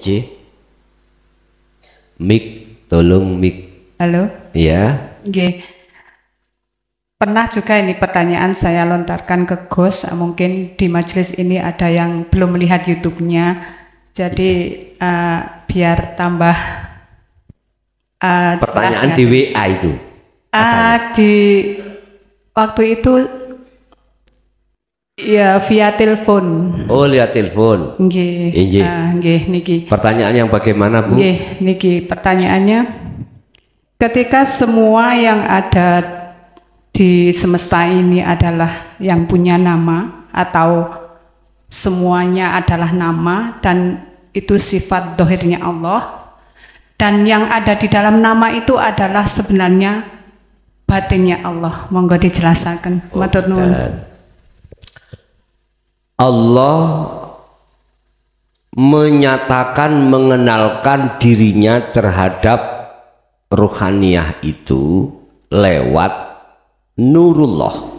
Inje. Mik, tolong mik. Halo. Ya. Nggih. Pernah juga ini pertanyaan saya lontarkan ke Gus, mungkin di majelis ini ada yang belum melihat YouTube-nya, jadi biar tambah pertanyaan jelas, di WA itu. Di waktu itu ya via telepon. Oh, lihat telepon. Nggih. Nggih niki. Pertanyaan yang bagaimana, Bu? Nggih niki pertanyaannya, ketika semua yang ada di semesta ini adalah yang punya nama atau semuanya adalah nama dan itu sifat dohirnya Allah, dan yang ada di dalam nama itu adalah sebenarnya batinnya Allah. Monggo dijelaskan. Matur nuwun. Allah menyatakan, mengenalkan dirinya terhadap ruhaniyah itu lewat Nurullah.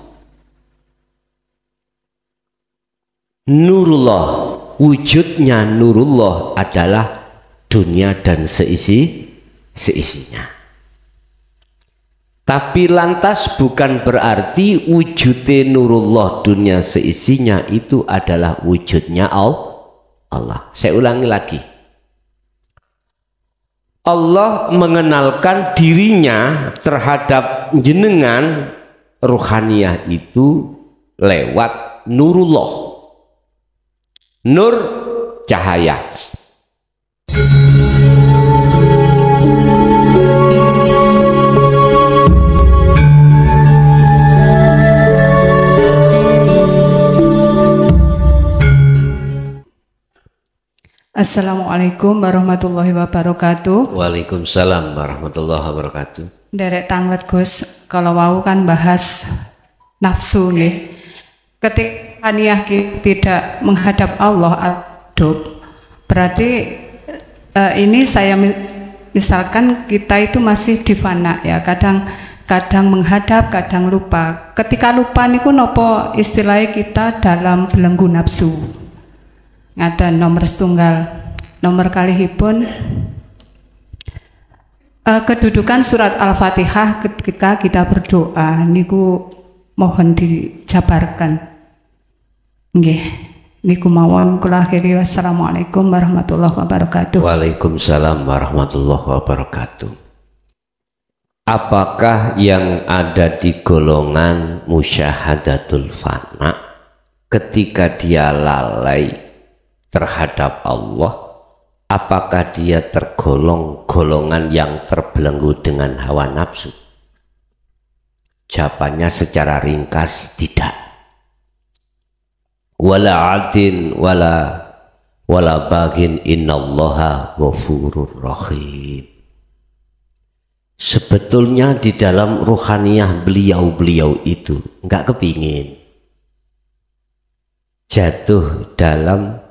Nurullah, wujudnya Nurullah adalah dunia dan seisinya. Tapi lantas bukan berarti wujudnya Nurullah dunia seisinya itu adalah wujudnya Allah. Saya ulangi lagi. Allah mengenalkan dirinya terhadap jenengan ruhaniyah itu lewat Nurullah. Nur, cahaya. Assalamualaikum warahmatullahi wabarakatuh. Waalaikumsalam warahmatullahi wabarakatuh. Derek tanglet Gus, kalau mau kan bahas nafsu nih. Ketika niat tidak menghadap Allah adab, berarti ini saya misalkan kita itu masih di fana ya, kadang menghadap, kadang lupa. Ketika lupa niku nopo istilahnya kita dalam belenggu nafsu. Ngata nomor setunggal, nomor kalihipun kedudukan surat Al-Fatihah ketika kita berdoa niku mohon dijabarkan. Nggih, niku mawon kula akhiri. Wassalamualaikum warahmatullahi wabarakatuh. Waalaikumsalam warahmatullahi wabarakatuh. Apakah yang ada di golongan musyahadatul fana ketika dia lalai terhadap Allah, apakah dia tergolong golongan yang terbelenggu dengan hawa nafsu? Jawabannya secara ringkas tidak. Wala adin wala bagin innallaha ghafurur rahim. Sebetulnya di dalam ruhaniyah beliau itu enggak kepingin jatuh dalam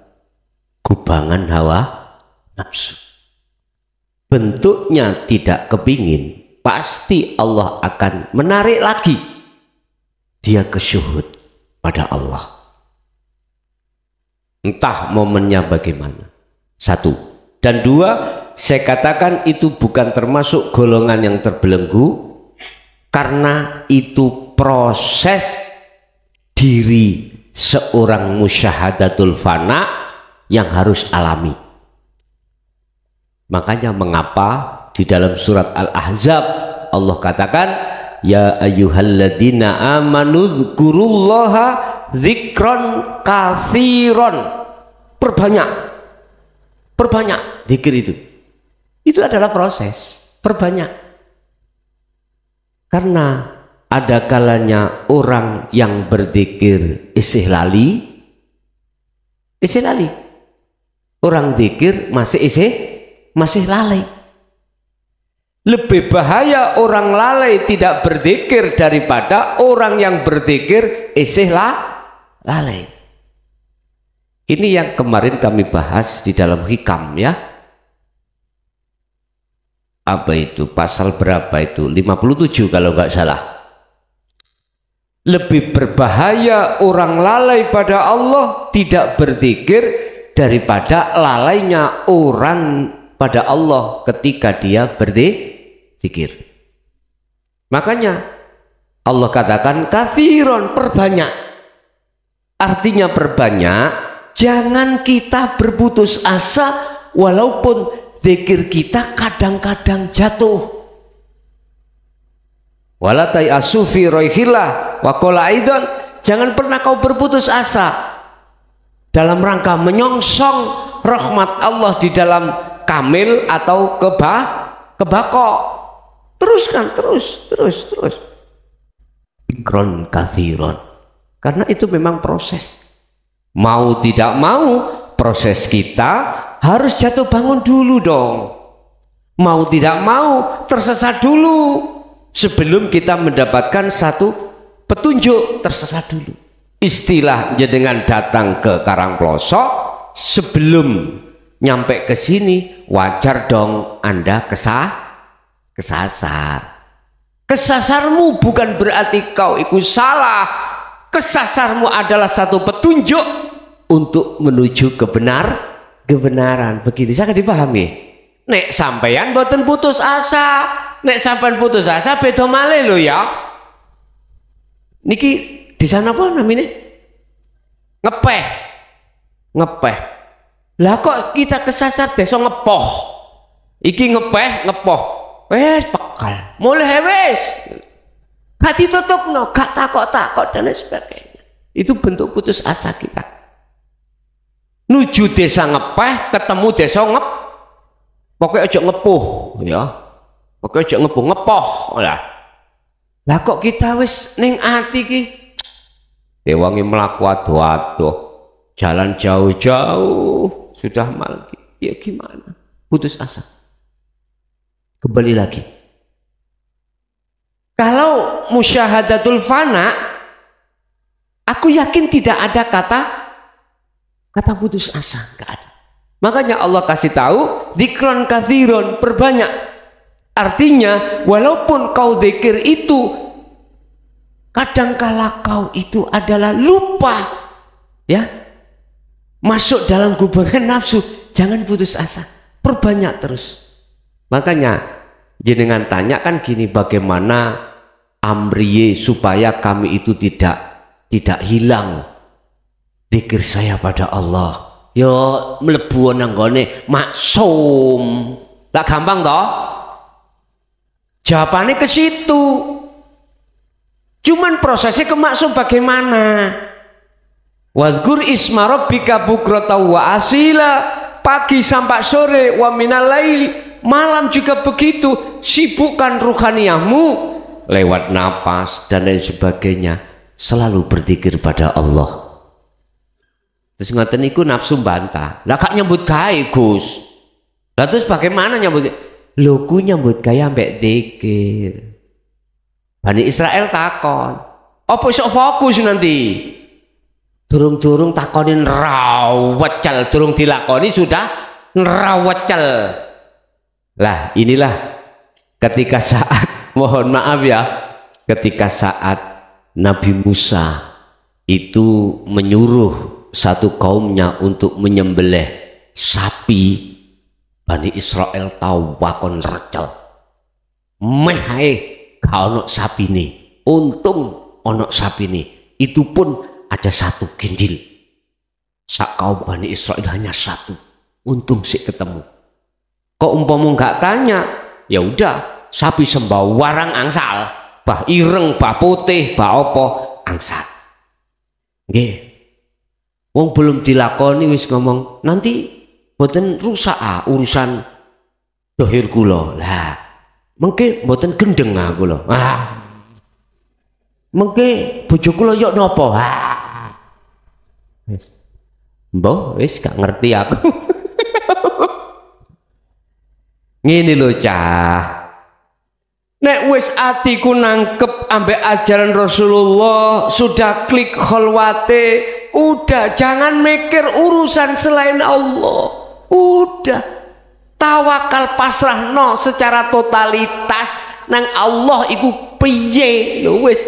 kubangan hawa nafsu. Bentuknya tidak kepingin, pasti Allah akan menarik lagi dia ke syuhud pada Allah. Entah momennya bagaimana. Satu. Dan dua, saya katakan itu bukan termasuk golongan yang terbelenggu, karena itu proses diri seorang musyahadatul fana yang harus alami. Makanya mengapa di dalam surat Al-Ahzab Allah katakan, ya ayyuhalladzina amanu dzkurullaha dzikron katsiron. Perbanyak zikir itu adalah proses perbanyak, karena ada kalanya orang yang berzikir isih lali, orang zikir masih lalai. Lebih bahaya orang lalai tidak berzikir daripada orang yang berzikir isih lalai. Ini yang kemarin kami bahas di dalam hikam ya. Apa itu? Pasal berapa itu? 57 kalau nggak salah. Lebih berbahaya orang lalai pada Allah tidak berzikir daripada lalainya orang pada Allah ketika dia berzikir. Makanya Allah katakan katsiron, perbanyak. Artinya perbanyak, jangan kita berputus asa walaupun zikir kita kadang-kadang jatuh. Wala ta'asu fi roihillah wa qala aidan, jangan pernah kau berputus asa dalam rangka menyongsong rahmat Allah di dalam kamil atau kebako. Teruskan, terus. Ikron kathiron, karena itu memang proses. Mau tidak mau, proses kita harus jatuh bangun dulu dong. Mau tidak mau, tersesat dulu sebelum kita mendapatkan satu petunjuk. Tersesat dulu. Istilah jenengan datang ke Karangploso, sebelum nyampe ke sini wajar dong Anda kesasar. Kesasarmu bukan berarti kau ikut salah. Kesasarmu adalah satu petunjuk untuk menuju kebenaran. Begitu saya dipahami. Nek sampeyan boten putus asa, nek sampean putus asa beda malih lho ya. Niki di sana apa namanya? Ngepeh. Lah kok kita kesasar desa ngepoh. Iki ngepoh. Wes pekal. Mulai wes. Gak ditutupno, gak takok-takok dan lain sebagainya. Itu bentuk putus asa kita. Nuju desa ngepeh, ketemu desa pokoknya aja ngepuh ya. Pokoknya aja ngepoh lah. Lah kok kita wis ning ati ki dewangi mlaku ado-ado, jalan jauh-jauh, sudah mal. Ya gimana? Putus asa. Kembali lagi. Kalau musyahadatul fana, aku yakin tidak ada kata putus asa, enggak ada. Makanya Allah kasih tahu dzikron katsiron, perbanyak. Artinya walaupun kau zikir itu kadangkala kau itu adalah lupa ya, masuk dalam gubangan nafsu, jangan putus asa, perbanyak terus. Makanya jenengan tanya kan gini, bagaimana amriye supaya kami itu tidak hilang zikir saya pada Allah. Yo mlebu nang gone maksum. Lah gampang toh? Jawabannya ke situ. Cuman prosesnya ke maksum bagaimana? Wadhkur isma rabbika bukrata wa asila, pagi sampai sore, wa minal laili, malam juga begitu. Sibukkan ruhaniyahmu lewat napas dan lain sebagainya, selalu berzikir pada Allah. Terus ngoten niku nafsu bantah. Lah kak nyambut gawe Gus. Lah terus bagaimana nyambut? Lho ku nyambut gawe ambek zikir. Bani Israel takon, apa iso fokus nanti? Durung-durung takonin rawecel, durung dilakoni sudah rawecel. Lah inilah ketika saat, mohon maaf ya, ketika saat Nabi Musa itu menyuruh satu kaumnya untuk menyembelih sapi, Bani Israel tahu wakon recel. Mehai kalau sapi ini, untung onok sapi ini, itu pun ada satu gindil. Sak kaum Bani Israel hanya satu, untung sih ketemu. Kok umpamu nggak tanya, ya udah sapi sembah warang angsal, bah ireng, bah putih, bah opo angsal. Nggih. Wong belum dilakoni wis ngomong nanti boten rusak urusan dohir kula. Lah mengke boten gendeng kula. Mengke bojo kula yo napa? Wis. Mbah wis gak ngerti aku. Ngene lho cah. Nek wis atiku nangkep ambek ajaran Rasulullah, sudah klik kholwate, udah jangan mikir urusan selain Allah. Udah tawakal pasrah no secara totalitas nang Allah iku piye lho wis.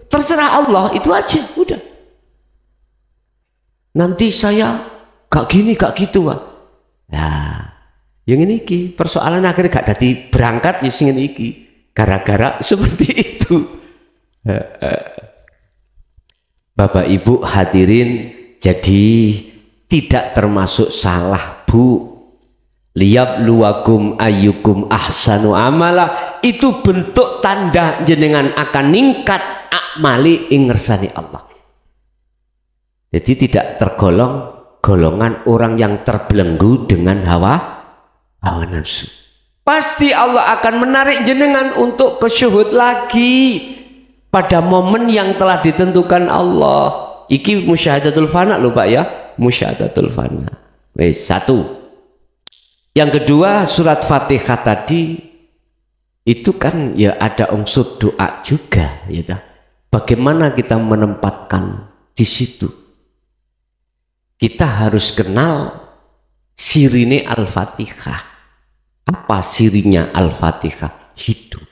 Terserah Allah itu aja udah. Nanti saya gak gini gak gitu wah. Nah, yang ini iki persoalan akhirnya gak tadi berangkat ya sing iki gara-gara seperti itu. Bapak Ibu hadirin, jadi tidak termasuk salah Bu. Liyabluwakum ayyukum ahsanu amala, itu bentuk tanda jenengan akan ningkat akmali ing ngersani Allah. Jadi tidak tergolong golongan orang yang terbelenggu dengan hawa nafsu. Pasti Allah akan menarik jenengan untuk kesyuhud lagi pada momen yang telah ditentukan Allah. Iki musyahadatul fana lho Pak ya, musyahadatul fana. Wes satu. Yang kedua, surat Fatihah tadi itu kan ya ada unsur doa juga ya. Bagaimana kita menempatkan di situ? Kita harus kenal sirine Al-Fatihah. Apa sirinya Al-Fatihah? Hidup.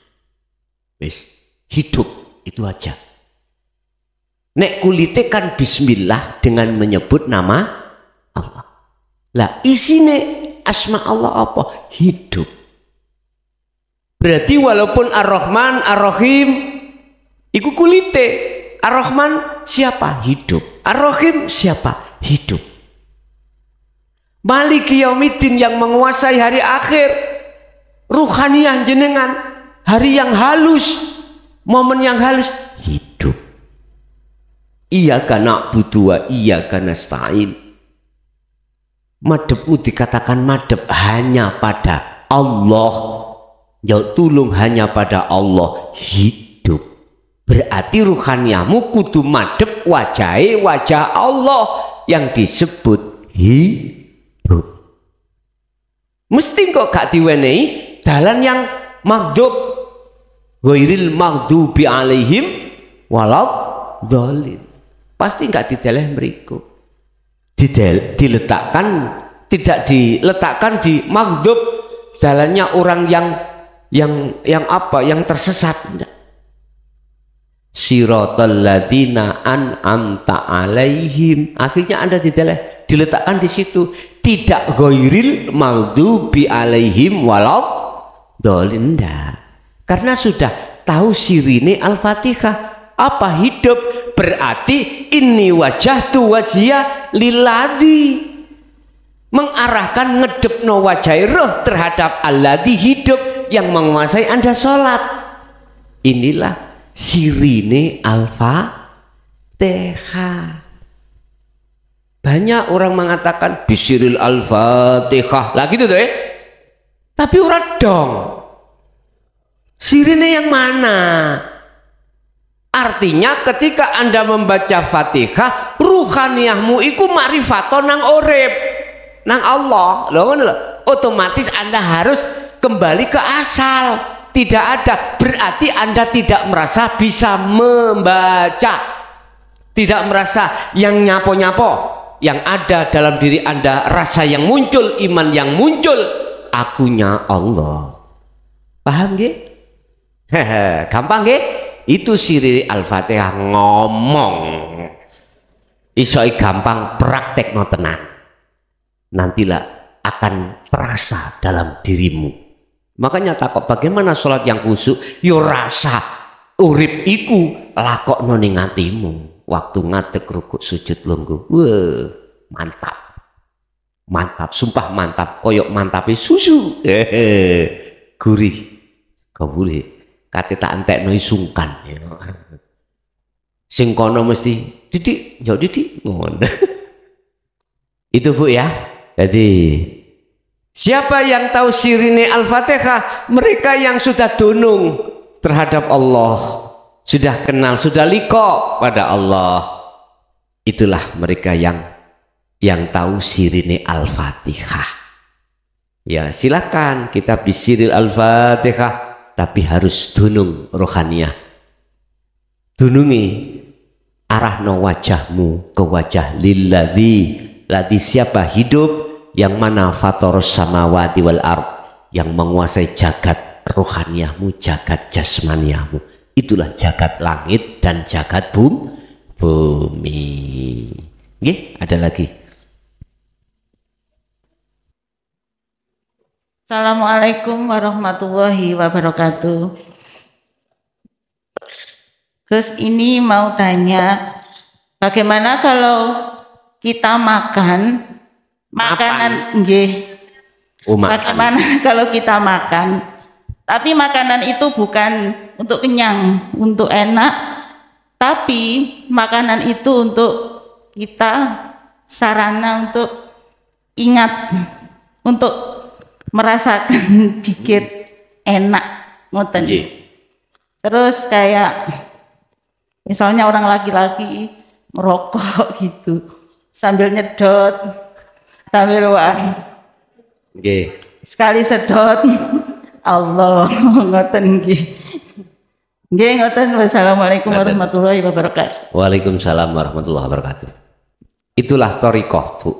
Wes, hidup itu aja. Nek kulite kan bismillah dengan menyebut nama Allah. Lah isine asma Allah apa? Hidup. Berarti walaupun Ar-Rahman, Ar-Rahim iku kulite. Ar-Rahman siapa? Hidup. Ar-Rahim siapa? Hidup. Maliki Yaumiddin yang menguasai hari akhir, ruhaniyah jenengan, hari yang halus, momen yang halus, hidup. Iyyaka na'budu wa iyyaka nasta'in. Madhepmu dikatakan madhep hanya pada Allah, jauh tulung hanya pada Allah, hidup. Berarti ruhaniyahmu kudu madhep wajah Allah yang disebut hidup. Mesti kok gak diwenehi dalan yang maghdub, ghairil maghdubi alaihim waladhdallin. Pasti gak dideleh mriku. Diletakkan, tidak diletakkan di maghdub, jalannya orang yang apa, yang tersesat. Siratal ladzina an'amta alaihim, akhirnya Anda diletakkan di situ, tidak ghairil maghdubi alaihim waladhdallin, karena sudah tahu sirine Al-Fatihah. Apa hidup? Berarti ini wajahtu wajhiya lilladzi, mengarahkan ngedepno wajah roh terhadap alladzi, hidup yang menguasai Anda sholat. Inilah sirine Al-Fatihah. Banyak orang mengatakan bisiril Al-Fatihah lah gitu tuh ya. Tapi ora dong, sirine yang mana? Artinya ketika Anda membaca Fatihah, ruhaniyahmu iku ma'rifaton nang urip, nang Allah. Loh, otomatis Anda harus kembali ke asal. Tidak ada, berarti Anda tidak merasa bisa membaca, tidak merasa yang nyapo-nyapo. Yang ada dalam diri Anda rasa yang muncul, iman yang muncul, akunya Allah. Paham nggih? Gampang nggih? Itu siri Al-Fatihah ngomong. Isoi gampang, praktek no tenan. Nantilah akan terasa dalam dirimu. Makanya takut bagaimana sholat yang khusyuk? Yo rasa urip iku lakokno ning atimu. Waktu ngadeg rukuk sujud lungguh. Wah, mantap. Mantap, sumpah mantap. Koyok mantapi susu. Gurih. Gurih. Kate tak entekno sungkan. Sing kono mesti didik, yo didik ngono. Itu Bu ya. Jadi siapa yang tahu sirine Al-Fatihah? Mereka yang sudah dunung terhadap Allah, sudah kenal, sudah liko pada Allah. Itulah mereka yang tahu sirine Al-Fatihah. Ya silakan kita bisiril Al-Fatihah, tapi harus dunung rohaniyah. Dunungi arahno wajahmu ke wajah lilladzi, ladzi siapa? Hidup yang mana fatoros samawati wal ard, yang menguasai jagat rohaniyahmu, jagat jasmaniyahmu. Itulah jagat langit dan jagat bumi. Nggih, ada lagi. Assalamualaikum warahmatullahi wabarakatuh. Terus ini mau tanya, bagaimana kalau kita makan makanan nggih. Bagaimana kalau kita makan, tapi makanan itu bukan untuk kenyang, untuk enak, tapi makanan itu untuk kita sarana untuk ingat, untuk merasakan dikit enak ngoten. Terus kayak misalnya orang laki-laki merokok gitu sambil nyedot sambil sekali sedot Allah ngoten nggih. Nggih ngoten. Wassalamualaikum warahmatullahi wabarakatuh. Waalaikumsalam warahmatullahi wabarakatuh. Itulah thariqah, Bu.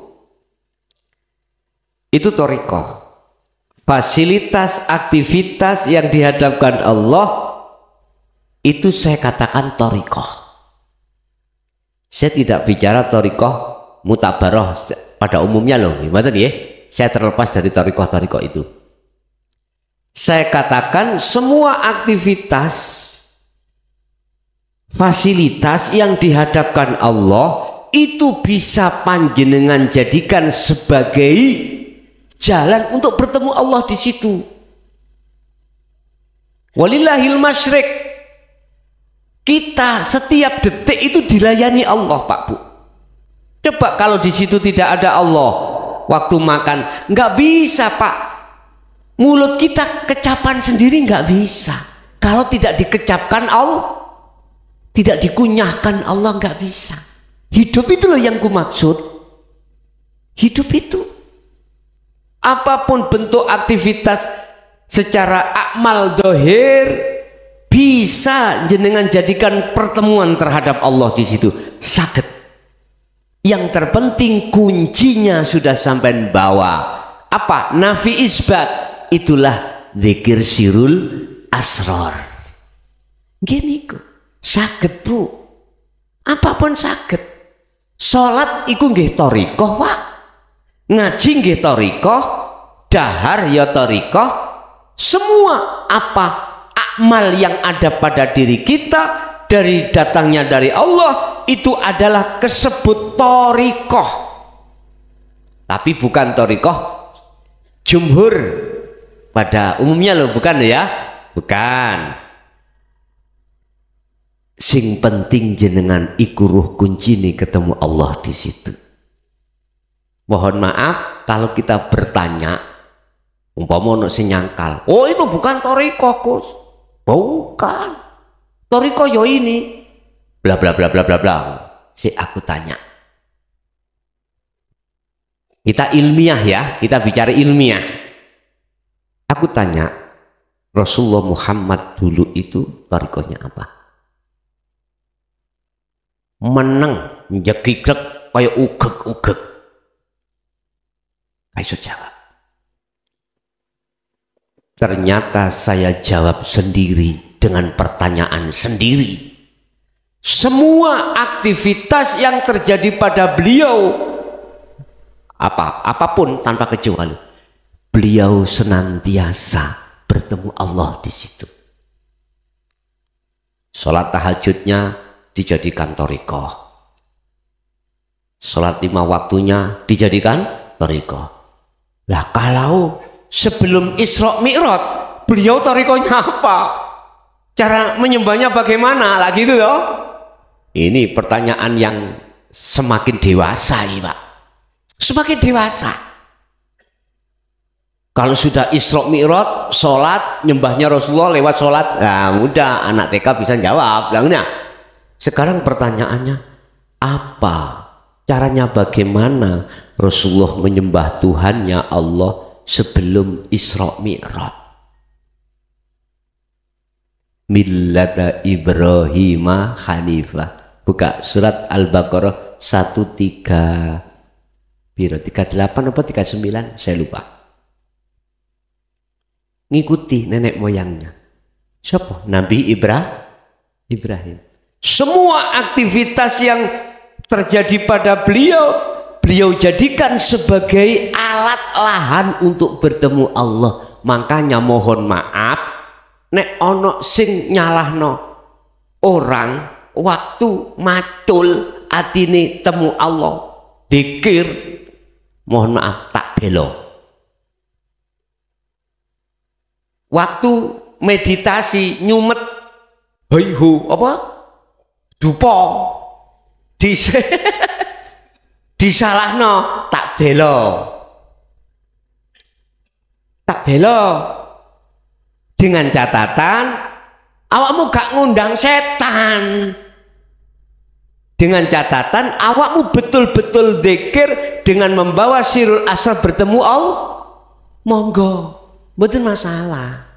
Itu thariqah. Fasilitas aktivitas yang dihadapkan Allah itu saya katakan thariqah. Saya tidak bicara thariqah mutabaroh pada umumnya loh, gimana ya? Saya terlepas dari thariqah itu. Saya katakan semua aktivitas fasilitas yang dihadapkan Allah itu bisa panjenengan jadikan sebagai jalan untuk bertemu Allah di situ. Walillahil masyriq. Kita setiap detik itu dilayani Allah, Pak Bu. Coba kalau di situ tidak ada Allah, waktu makan nggak bisa, Pak. Mulut kita kecapan sendiri nggak bisa. Kalau tidak dikecapkan Allah, tidak dikunyahkan Allah nggak bisa. Hidup itu loh yang ku maksud. Hidup itu. Apapun bentuk aktivitas secara akmal dohir bisa jenengan jadikan pertemuan terhadap Allah di situ. Saged. Yang terpenting kuncinya sudah sampai bawa. Apa? Nafi isbat. Itulah zikir sirul asror. Gini ku. Saged, Bu. Apapun saged. Salat iku nggih thariqah, Pak. Ngaji nggih thariqah, dahar ya thariqah. Semua apa amal yang ada pada diri kita dari datangnya dari Allah itu adalah kesebut thariqah. Tapi bukan thariqah jumhur pada umumnya loh, bukan ya? Bukan. Sing penting jenengan iku ruh kunci nih ketemu Allah di situ. Mohon maaf kalau kita bertanya, umpama ono sing nyangkal, oh itu bukan thariqah, Gus. Bukan. Thariqah yo ini. Bla bla bla bla bla bla. Si aku tanya. Kita ilmiah ya, kita bicara ilmiah. Aku tanya, Rasulullah Muhammad dulu itu thariqahnya apa? Meneng, njegik-jek kayak ugek-ugek. Ayo jawab. Ternyata saya jawab sendiri dengan pertanyaan sendiri. Semua aktivitas yang terjadi pada beliau, apapun tanpa kecuali, beliau senantiasa bertemu Allah di situ. Sholat tahajudnya dijadikan thariqah. Sholat 5 waktunya dijadikan thariqah. Lah kalau sebelum Isra Mi'raj beliau thariqahnya apa? Cara menyembahnya bagaimana? Lah gitu loh. Ini pertanyaan yang semakin dewasa ya, Pak. Semakin dewasa. Kalau sudah Isra Mi'raj, sholat, nyembahnya Rasulullah lewat sholat, nah mudah anak TK bisa jawab. Nah, sekarang pertanyaannya apa? Caranya bagaimana Rasulullah menyembah Tuhannya Allah sebelum Isra Mi'raj? Millata Ibrahim Hanifah. Buka surat Al-Baqarah 38 apa 39 saya lupa. Ngikuti nenek moyangnya. Siapa? Nabi Ibrahim. Semua aktivitas yang terjadi pada beliau beliau jadikan sebagai alat lahan untuk bertemu Allah. Makanya mohon maaf nek ono sing nyalahno orang waktu macul atine temu Allah dikir, mohon maaf tak belo. Waktu meditasi nyumet haihu apa dupo disalahno tak belo, tak belo dengan catatan awakmu gak ngundang setan, dengan catatan awakmu betul-betul zikir dengan membawa sirul asar bertemu Allah, monggo mboten masalah.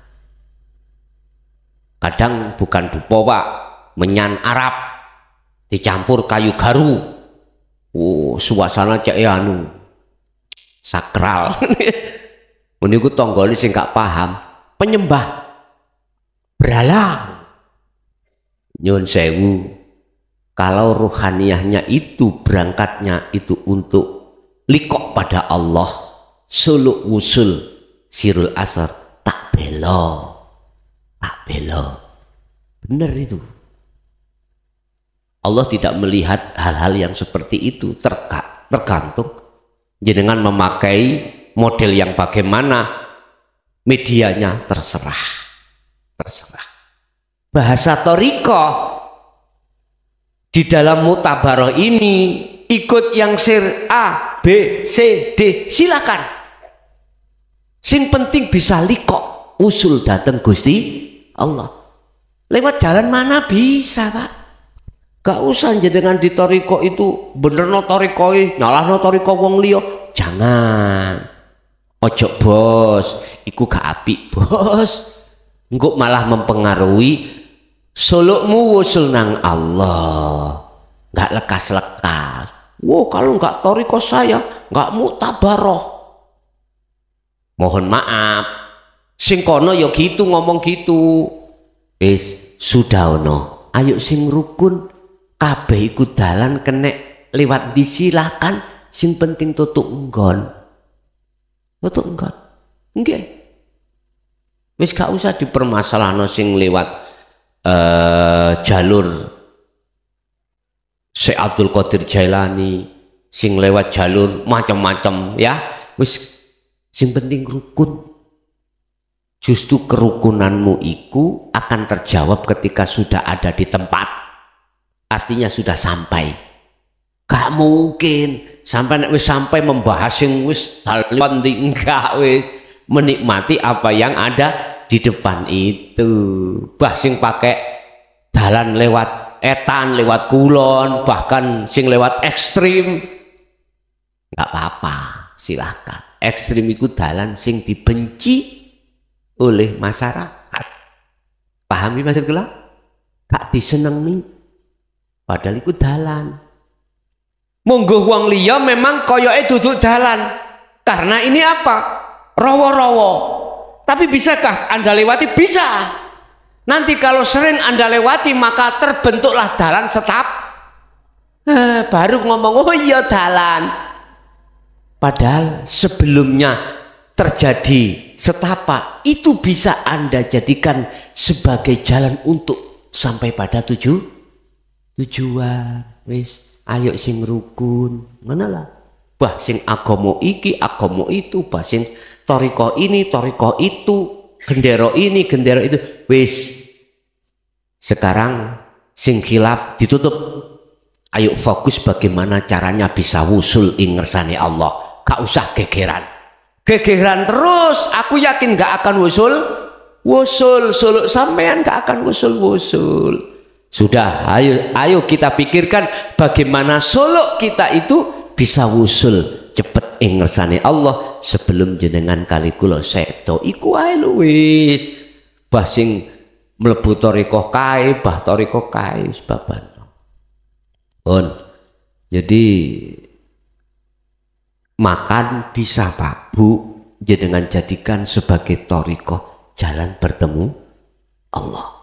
Kadang bukan dupo Pak, menyan Arab dicampur kayu garu. Oh, suasana cek anu sakral. Meniku tonggoli sing gak paham, penyembah beralang. Nyun sewu, kalau ruhaniyahnya itu berangkatnya itu untuk likok pada Allah, suluk wusul sirul asar, tak belo, tak belo. Bener itu. Allah tidak melihat hal-hal yang seperti itu, tergantung jenengan memakai model yang bagaimana, medianya terserah. Bahasa Thariqah di dalam mutabaroh ini ikut yang sir A, B, C, D, silakan. Sing penting bisa likok usul datang Gusti Allah. Lewat jalan mana bisa Pak? Gak usah jenengan di Thariqah itu bener no Thariqah, nyalah no Thariqah wong liya. Jangan. Ojo bos, iku gak apik bos. Engko malah mempengaruhi sulukmu wusul nang Allah. Gak lekas-lekas. Wow, kalau gak Thariqah saya gak mutabaroh. Mohon maaf. Sing kono ya gitu ngomong gitu. Sudah ono. Ayo sing rukun. Kabeh iku dalan kenek lewat disilahkan, sing penting tutuk nggon. Tutuk nggon. Nggih. Wis gak usah dipermasalahno sing lewat jalur Syekh Abdul Qadir Jailani, sing lewat jalur macam-macam ya. Wis sing penting rukun. Justru kerukunanmu iku akan terjawab ketika sudah ada di tempat. Artinya sudah sampai. Gak mungkin sampai sampai membahas yang wis talwanti, enggak, wis menikmati apa yang ada di depan itu. Bah sing pakai dalan lewat etan, lewat kulon, bahkan sing lewat ekstrim, nggak apa-apa, silahkan. Ekstrim itu dalan sing dibenci oleh masyarakat. Pahami maksud kula? Gak disenengi. Padahal itu dalan. Monggo wong liya memang koyoke duduk dalan. Karena ini apa? Rowo-rowo. Tapi bisakah Anda lewati? Bisa. Nanti kalau sering Anda lewati maka terbentuklah dalan setap. Baru ngomong oh iya dalan. Padahal sebelumnya terjadi setapak itu bisa Anda jadikan sebagai jalan untuk sampai pada tujuan. Wis ayo sing rukun mana lah, bah sing agama iki agama itu, bah sing Thariqah ini Thariqah itu, gendera ini gendera itu. Wis sekarang sing khilaf ditutup. Ayo fokus bagaimana caranya bisa wusul ing ngersane Allah. Gak usah gegeran terus. Aku yakin gak akan wusul suluk sampean gak akan wusul. Sudah, ayo kita pikirkan bagaimana suluk kita itu bisa wusul cepet ing ngersane Allah sebelum jenengan kali kula sedo iku ae lho wis. Bah sing mlebu Thariqah kae, bah Thariqah kae wis baban. Jadi makan bisa Pak Bu jenengan jadikan sebagai Thariqah jalan bertemu Allah.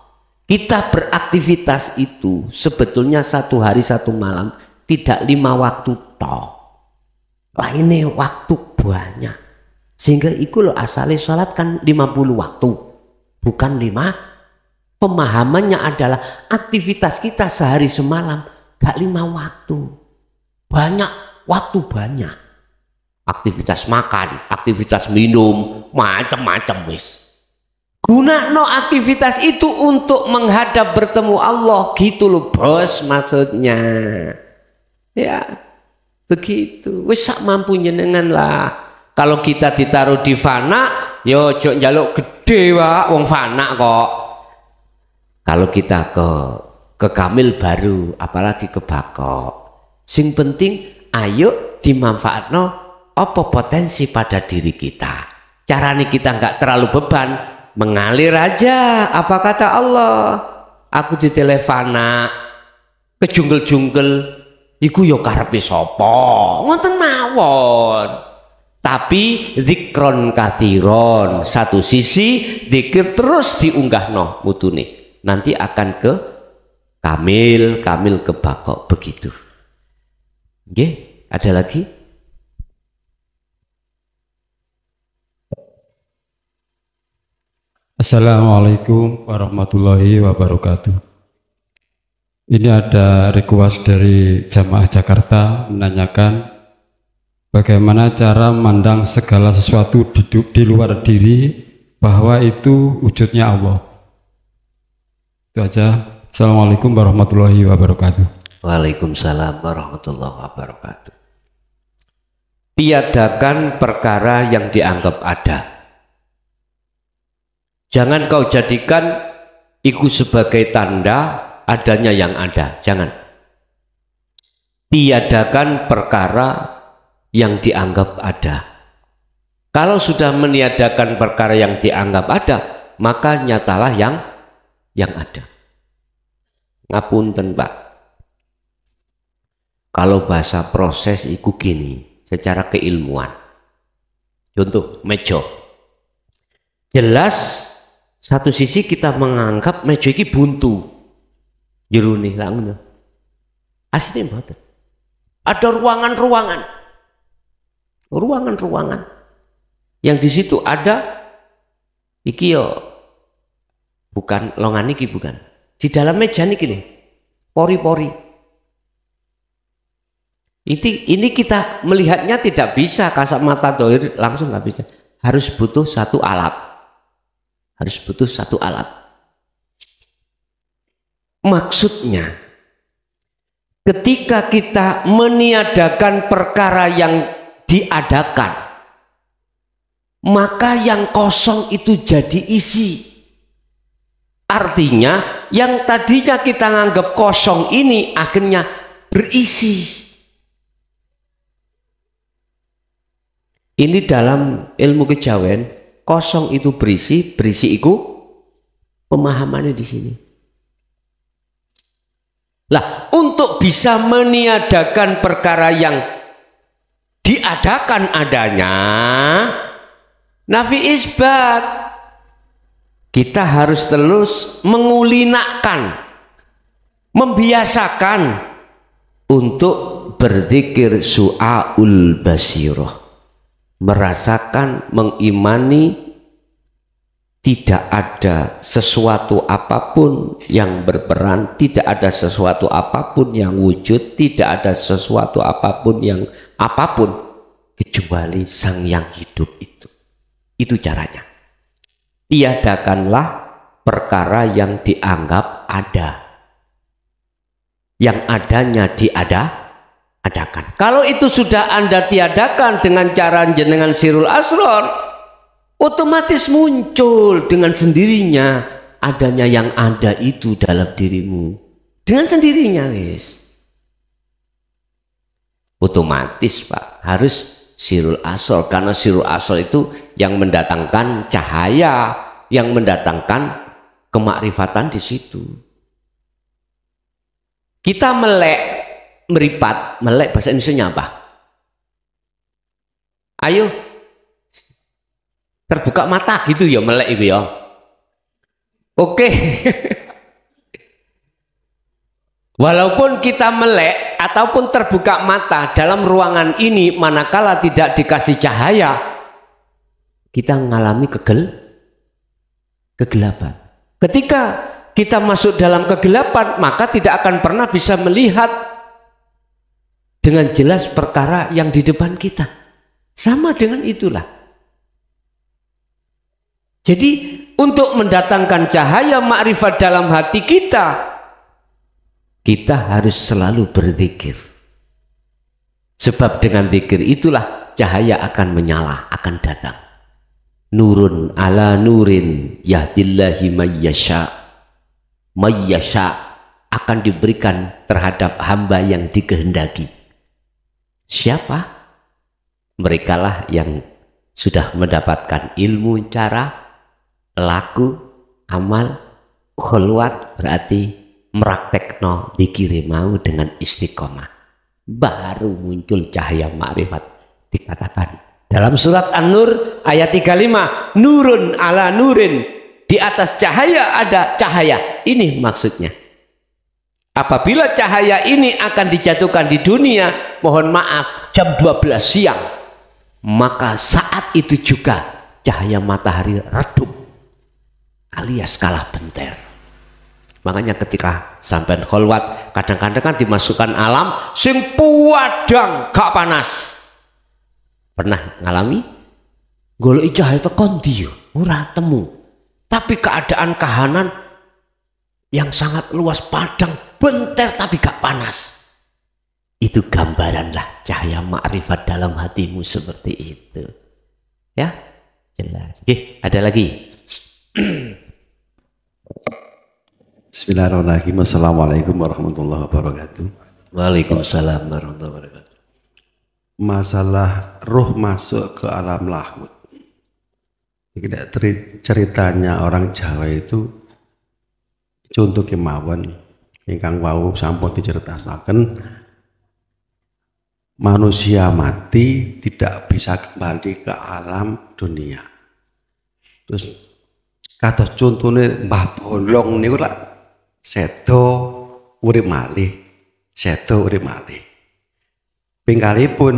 Kita beraktivitas itu sebetulnya 1 hari 1 malam, tidak 5 waktu toh. lainnya waktu banyak. Sehingga itu loh asale sholat kan 50 waktu, bukan 5. Pemahamannya adalah aktivitas kita sehari semalam gak 5 waktu. Banyak waktu, banyak. Aktivitas makan, aktivitas minum, macam-macam wis. Gunakno aktivitas itu untuk menghadap bertemu Allah, gitu loh bos maksudnya. Ya, begitu. Wis sak mampu jenengan lah. Kalau kita ditaruh di fana, yo ojo njaluk gede wak, wong fana kok. Kalau kita ke kamil baru, apalagi ke bako. Sing penting ayo dimanfaatno apa potensi pada diri kita. Caranya kita nggak terlalu beban, mengalir aja. Apa kata Allah? Aku di telefana ke jungle-jungle, iku yo karepe sapa? Ngoten mawon. Tapi zikron kathiron, satu sisi zikir terus diunggahno mutune. Nanti akan ke kamil ke bako, begitu. Nggih, ada lagi? Assalamualaikum warahmatullahi wabarakatuh. Ini ada request dari jamaah Jakarta menanyakan bagaimana cara memandang segala sesuatu di luar diri bahwa itu wujudnya Allah. Itu aja. Assalamualaikum warahmatullahi wabarakatuh. Waalaikumsalam warahmatullahi wabarakatuh. Tiadakan perkara yang dianggap ada. Jangan kau jadikan itu sebagai tanda adanya yang ada. Jangan. Tiadakan perkara yang dianggap ada. Kalau sudah meniadakan perkara yang dianggap ada, maka nyatalah yang ada. Ngapunten Pak, kalau bahasa proses itu gini, secara keilmuan. Contoh meja. Jelas satu sisi kita menganggap meja ini buntu. Jeruni lah ngono. Asline mboten. Ada ruangan-ruangan yang di situ ada iki yo bukan longan iki, bukan di dalam meja niki nih pori-pori. Ini kita melihatnya tidak bisa kasat mata dohir langsung, nggak bisa, harus butuh satu alat, maksudnya ketika kita meniadakan perkara yang diadakan, maka yang kosong itu jadi isi. Artinya yang tadinya kita nganggap kosong ini akhirnya berisi. Ini dalam ilmu kejawen, kosong itu berisi, berisi itu pemahamannya di sini. Lah, untuk bisa meniadakan perkara yang diadakan adanya, nafi isbat, kita harus terus mengulinakkan, membiasakan untuk berzikir su'aul basiroh, merasakan, mengimani tidak ada sesuatu apapun yang berperan, tidak ada sesuatu apapun yang wujud, tidak ada sesuatu apapun yang apapun kecuali Sang yang hidup itu. Itu caranya. Tiadakanlah perkara yang dianggap ada, yang adanya diadakan. Kalau itu sudah Anda tiadakan dengan cara jenengan sirul asror, otomatis muncul dengan sendirinya adanya yang ada itu dalam dirimu. Dengan sendirinya wis. Otomatis Pak, harus sirul asror, karena sirul asror itu yang mendatangkan cahaya, yang mendatangkan kemakrifatan di situ. Kita meripat, melek bahasa Indonesia apa? Ayo terbuka mata gitu ya, melek itu ya. Oke. Walaupun kita melek, ataupun terbuka mata dalam ruangan ini, manakala tidak dikasih cahaya, kita mengalami kegelapan. Ketika kita masuk dalam kegelapan, maka tidak akan pernah bisa melihat dengan jelas perkara yang di depan kita. Sama dengan itulah. Jadi untuk mendatangkan cahaya makrifat dalam hati kita, kita harus selalu berzikir. Sebab dengan zikir itulah cahaya akan menyala, akan datang. Nurun ala nurin yahdillahi mayyasha. Mayyasha akan diberikan terhadap hamba yang dikehendaki. Siapa? Merekalah yang sudah mendapatkan ilmu cara, laku, amal, khulwat, berarti meraktekno dikiri mau dengan istiqomah. Baru muncul cahaya makrifat. Dikatakan dalam surat An-Nur ayat 35, nurun ala nurin, di atas cahaya ada cahaya. Ini maksudnya. Apabila cahaya ini akan dijatuhkan di dunia, mohon maaf, jam 12 siang, maka saat itu juga cahaya matahari redup alias kalah bentar. Makanya ketika sampai kholwat, kadang-kadang kan dimasukkan alam sing puadang gak panas. Pernah ngalami? Golek cahaya tekan ndi yo ora temu. Tapi keadaan kahanan yang sangat luas padang bentar tapi gak panas. Itu gambaranlah cahaya makrifat dalam hatimu seperti itu. Ya, jelas. Oke, ada lagi. Bismillahirrahmanirrahim. Assalamualaikum warahmatullahi wabarakatuh. Waalaikumsalam warahmatullahi wabarakatuh. Masalah ruh masuk ke alam lahut. Ceritanya orang Jawa itu contoh kemawon ingkang wau sampun diceritakan, manusia mati tidak bisa kembali ke alam dunia. Terus kados contohnya Mbah Bolong niku lak sedo urip malih, sedo urip malih. Pingkalipun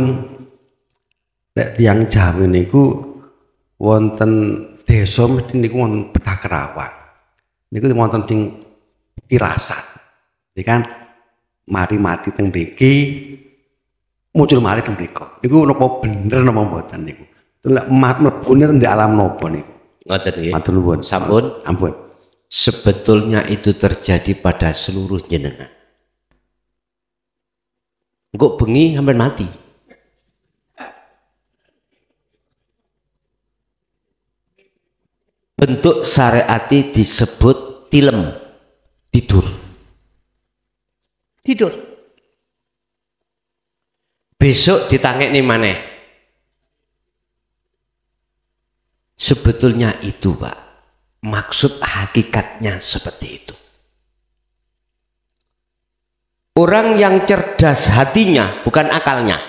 nek tiyang Jawa niku wonten desa mesti niku wonten Bedah Kerawang. Niku wonten ing Tirasan. Iki kan mari mati teng mriki muncul malih teng mriku. Niku napa bener napa mboten niku. Lek mlebune di alam napa niku? Ngoten nggih. Matur nuwun. Sampun. Ampun. Sebetulnya itu terjadi pada seluruh jenengan. Engko bengi sampai mati. Bentuk syariati disebut tilem, tidur. Tidur. Besok ditangekne maneh. Sebetulnya itu, Pak. Maksud hakikatnya seperti itu. Orang yang cerdas hatinya, bukan akalnya,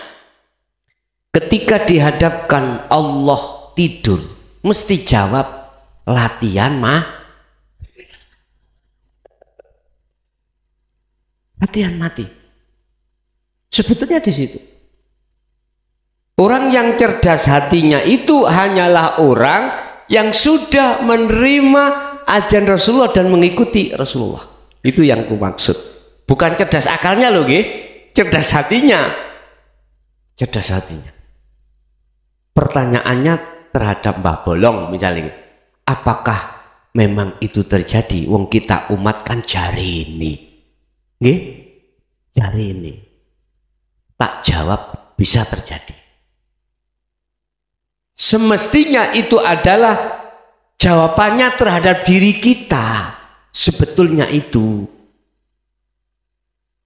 ketika dihadapkan Allah tidur, mesti jawab latihan latihan mati. Sebetulnya di situ. Orang yang cerdas hatinya itu hanyalah orang yang sudah menerima ajaran Rasulullah dan mengikuti Rasulullah. Itu yang ku maksud. Bukan cerdas akalnya loh, nggih. Cerdas hatinya. Cerdas hatinya. Pertanyaannya terhadap Mbah Bolong misalnya, apakah memang itu terjadi? Wong kita umat kan jari ini. Nggih? Jari ini. Tak jawab bisa terjadi. Semestinya itu adalah jawabannya terhadap diri kita. Sebetulnya itu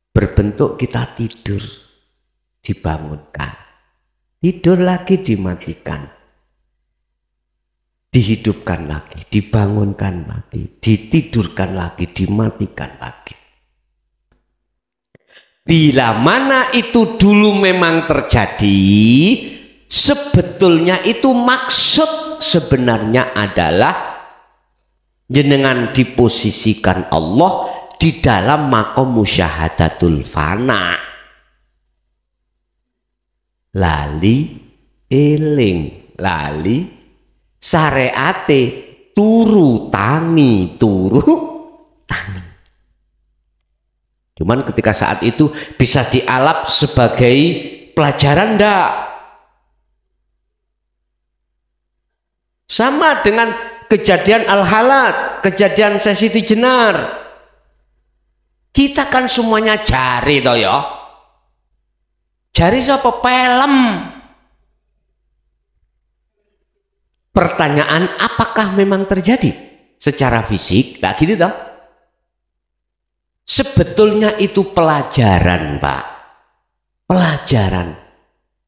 berbentuk kita tidur, dibangunkan, tidur lagi dimatikan, dihidupkan lagi, dibangunkan lagi, ditidurkan lagi, dimatikan lagi. Bila mana itu dulu memang terjadi, sebetulnya itu maksud sebenarnya adalah jenengan diposisikan Allah di dalam makom musyahadatul fana. lali eling, lali syariate turu tangi. Cuman ketika saat itu bisa dialap sebagai pelajaran ndak? Sama dengan kejadian Al-Halat, kejadian Syekh Siti Jenar. Kita kan semuanya jari toh ya. Jari siapa? Pelem. Pertanyaan, apakah memang terjadi secara fisik? Nah gitu toh. Sebetulnya itu pelajaran, Pak. Pelajaran.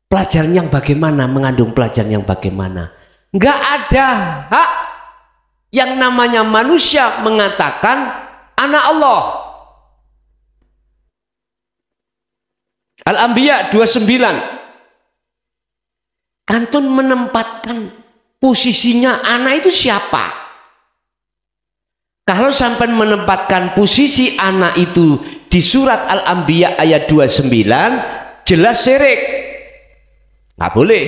Pelajaran yang bagaimana? Mengandung pelajaran yang bagaimana? Enggak ada hak yang namanya manusia mengatakan anak Allah. Al-Anbiya 29. Kantun menempatkan posisinya anak itu siapa? Kalau sampai menempatkan posisi anak itu di surat Al-Anbiya ayat 29, jelas syirik. Nggak boleh.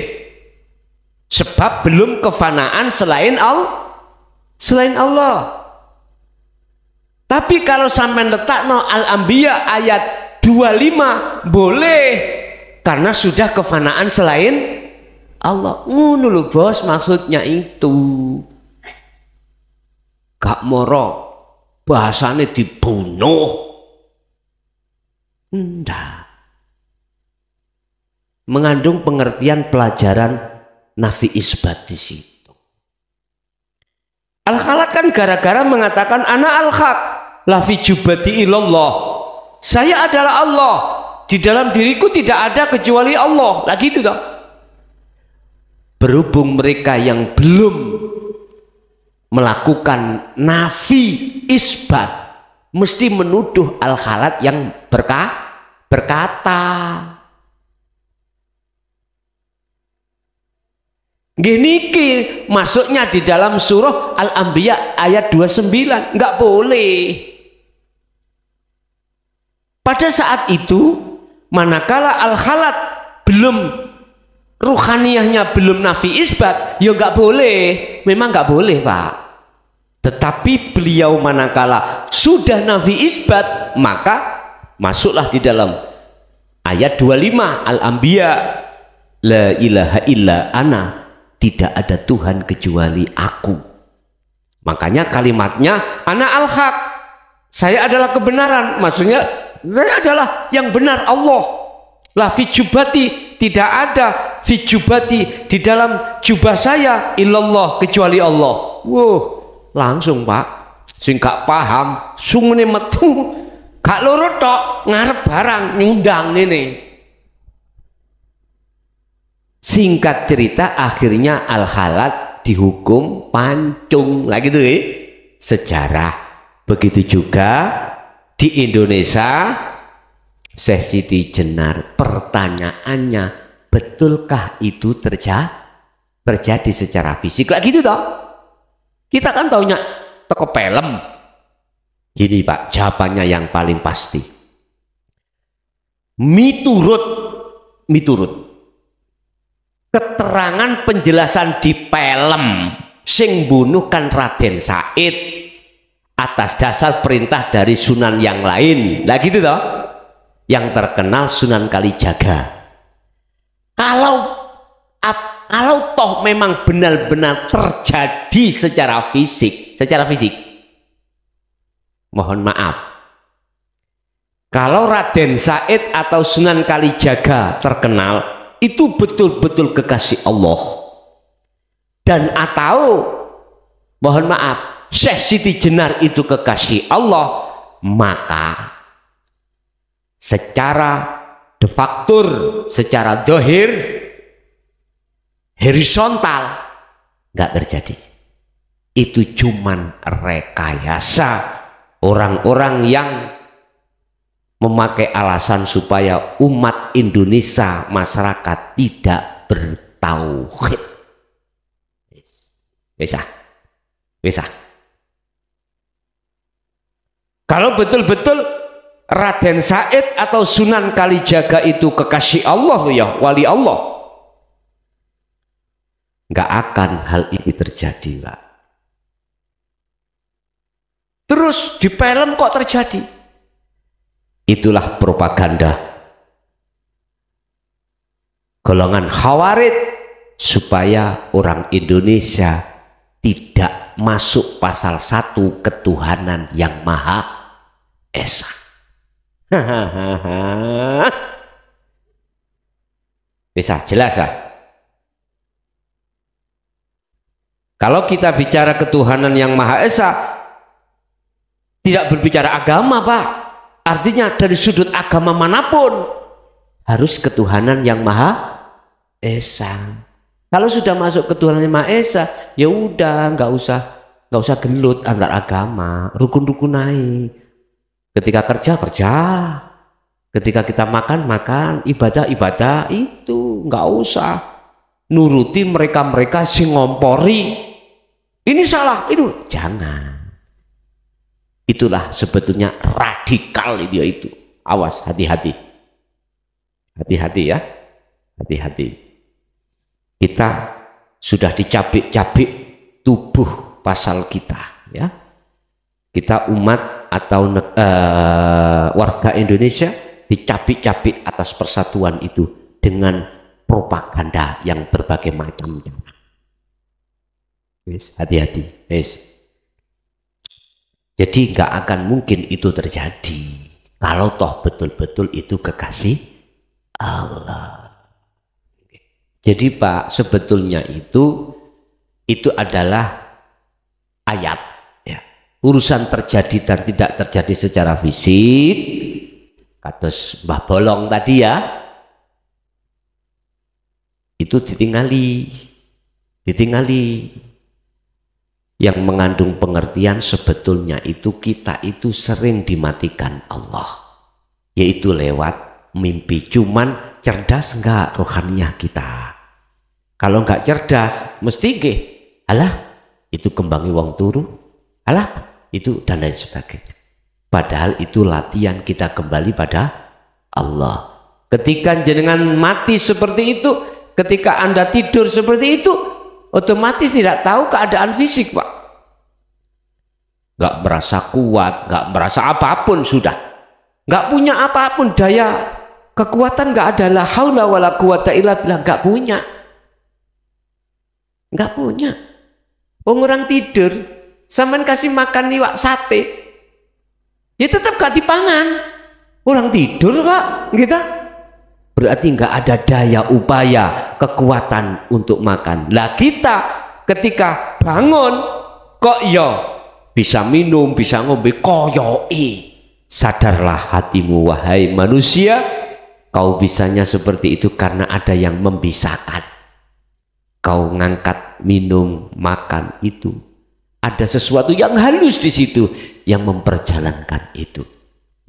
Sebab belum kefanaan selain Allah. Tapi kalau sampai letakno Al-Anbiya ayat 25 boleh, karena sudah kefanaan selain Allah. Ngono lho bos, maksudnya itu. Gak moro bahasane dibunuh. Ndak. Mengandung pengertian pelajaran nafi isbat di situ. Al-Khalaq kan gara-gara mengatakan ana al-haq la fi jubati ilallah. Saya adalah Allah. Di dalam diriku tidak ada kecuali Allah. Lagi itu toh. Berhubung mereka yang belum melakukan nafi isbat, mesti menuduh Al-Khalat yang berkata. Gini masuknya di dalam surah Al-Anbiya ayat 29, nggak boleh. Pada saat itu, manakala Al-Khalat belum ruhaniyahnya belum nafi isbat, ya nggak boleh, memang nggak boleh Pak. Tetapi beliau manakala sudah nafi isbat, maka masuklah di dalam ayat 25 Al-Anbiya, la ilaha illa ana, tidak ada Tuhan kecuali aku. Makanya kalimatnya ana al-haq, saya adalah kebenaran, maksudnya saya adalah yang benar Allah. La fi jubati, tidak ada fi jubati di dalam jubah saya illallah, kecuali Allah. Langsung Pak, sing gak paham sungune metu, gak loro tok ngarep barang nyundang ini. Singkat cerita akhirnya Al-Khalat dihukum pancung lagi tuh sejarah. Begitu juga di Indonesia Syekh Siti Jenar. Pertanyaannya, betulkah itu terjadi secara fisik? Lagi gitu toh. Kita kan taunya toko film. Gini Pak, jawabannya yang paling pasti. Miturut keterangan penjelasan di film sing bunuh kan Raden Said atas dasar perintah dari sunan yang lain. Lah gitu toh. Yang terkenal Sunan Kalijaga. Kalau toh memang benar-benar terjadi secara fisik, mohon maaf, kalau Raden Said atau Sunan Kalijaga terkenal, itu betul-betul kekasih Allah, dan atau mohon maaf Syekh Siti Jenar itu kekasih Allah, maka secara de facto, secara dohir, horizontal nggak terjadi. Itu cuman rekayasa orang-orang yang memakai alasan supaya umat Indonesia, masyarakat tidak bertauhid. Bisa. Kalau betul-betul Raden Said atau Sunan Kalijaga itu kekasih Allah ya, wali Allah, nggak akan hal ini terjadi, Pak. Terus di film kok terjadi? Itulah propaganda golongan Khawarij supaya orang Indonesia tidak masuk pasal 1 ketuhanan yang Maha Esa. Bisa jelas ya? Kalau kita bicara ketuhanan yang Maha Esa, tidak berbicara agama, Pak. Artinya dari sudut agama manapun harus ketuhanan yang Maha Esa. Kalau sudah masuk ketuhanan yang Maha Esa, ya udah nggak usah gelut antar agama, rukun-rukun naik. Ketika kerja, ketika kita makan, ibadah, itu nggak usah nuruti mereka sing ngompori. Ini salah, itu jangan. Itulah sebetulnya radikal dia itu. Awas, hati-hati. Hati-hati ya, hati-hati. Kita sudah dicabik-cabik tubuh pasal kita, ya. Kita umat atau warga Indonesia dicabik-cabik atas persatuan itu dengan propaganda yang berbagai macam. Yes, hati-hati, yes. Jadi nggak akan mungkin itu terjadi kalau toh betul-betul itu kekasih Allah. Jadi Pak, sebetulnya itu adalah ayat. Urusan terjadi dan tidak terjadi secara fisik, kados Mbah Bolong tadi ya, itu ditinggali. Yang mengandung pengertian sebetulnya itu kita itu sering dimatikan Allah, yaitu lewat mimpi. Cuman cerdas enggak rohaniah kita? Kalau enggak cerdas, mesti nggih, alah itu kembangi wong turu, alah itu dan lain sebagainya. Padahal itu latihan kita kembali pada Allah. Ketika jenengan mati seperti itu, ketika Anda tidur seperti itu, otomatis tidak tahu keadaan fisik, Pak. Nggak merasa kuat, nggak merasa apapun sudah. Nggak punya apapun, daya kekuatan nggak ada. La haula wala quwata illa billah, nggak punya. Nggak punya. Orang tidur, sampean kasih makan iwak sate, ya tetap gak dipangan. Orang tidur kok, gitu. Berarti nggak ada daya upaya kekuatan untuk makan. Lah kita ketika bangun kok ya bisa minum, bisa ngombe, koyoi. Sadarlah hatimu wahai manusia, kau bisanya seperti itu karena ada yang membisakan. Kau ngangkat minum makan itu, ada sesuatu yang halus di situ yang memperjalankan itu.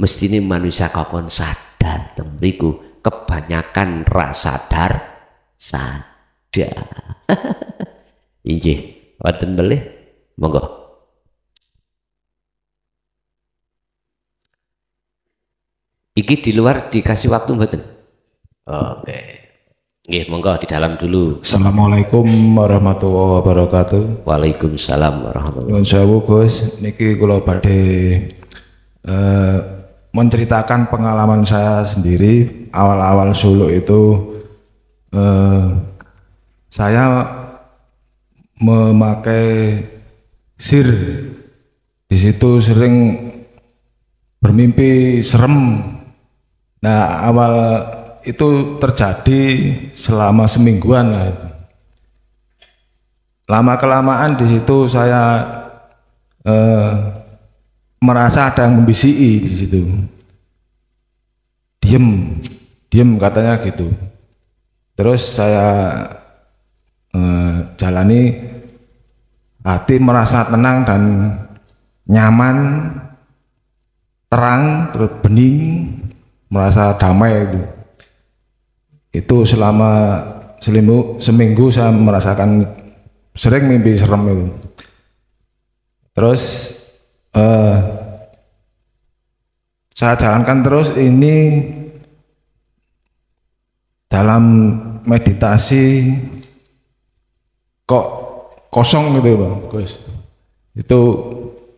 Mestinya manusia kau kon sadar temriku. Kebanyakan rasa sadar. Injih, wonten melih, monggo. Iki di luar dikasih waktu mboten? Oke. Nggih, monggo di dalam dulu. Assalamualaikum warahmatullahi wabarakatuh. Waalaikumsalam warahmatullahi wabarakatuh. Nyuwun sewu Gus, niki kula badhe menceritakan pengalaman saya sendiri. Awal-awal suluk itu saya memakai sir. Di situ sering bermimpi serem. Nah, awal itu terjadi selama semingguan. Lama kelamaan di situ saya merasa ada yang membisiki di situ. Diem katanya gitu. Terus saya jalani, hati merasa tenang dan nyaman, terang, terus bening, merasa damai itu. Itu selama seminggu saya merasakan sering mimpi serem itu. Terus saya jalankan terus ini dalam meditasi kok kosong gitu Bang Gus. Itu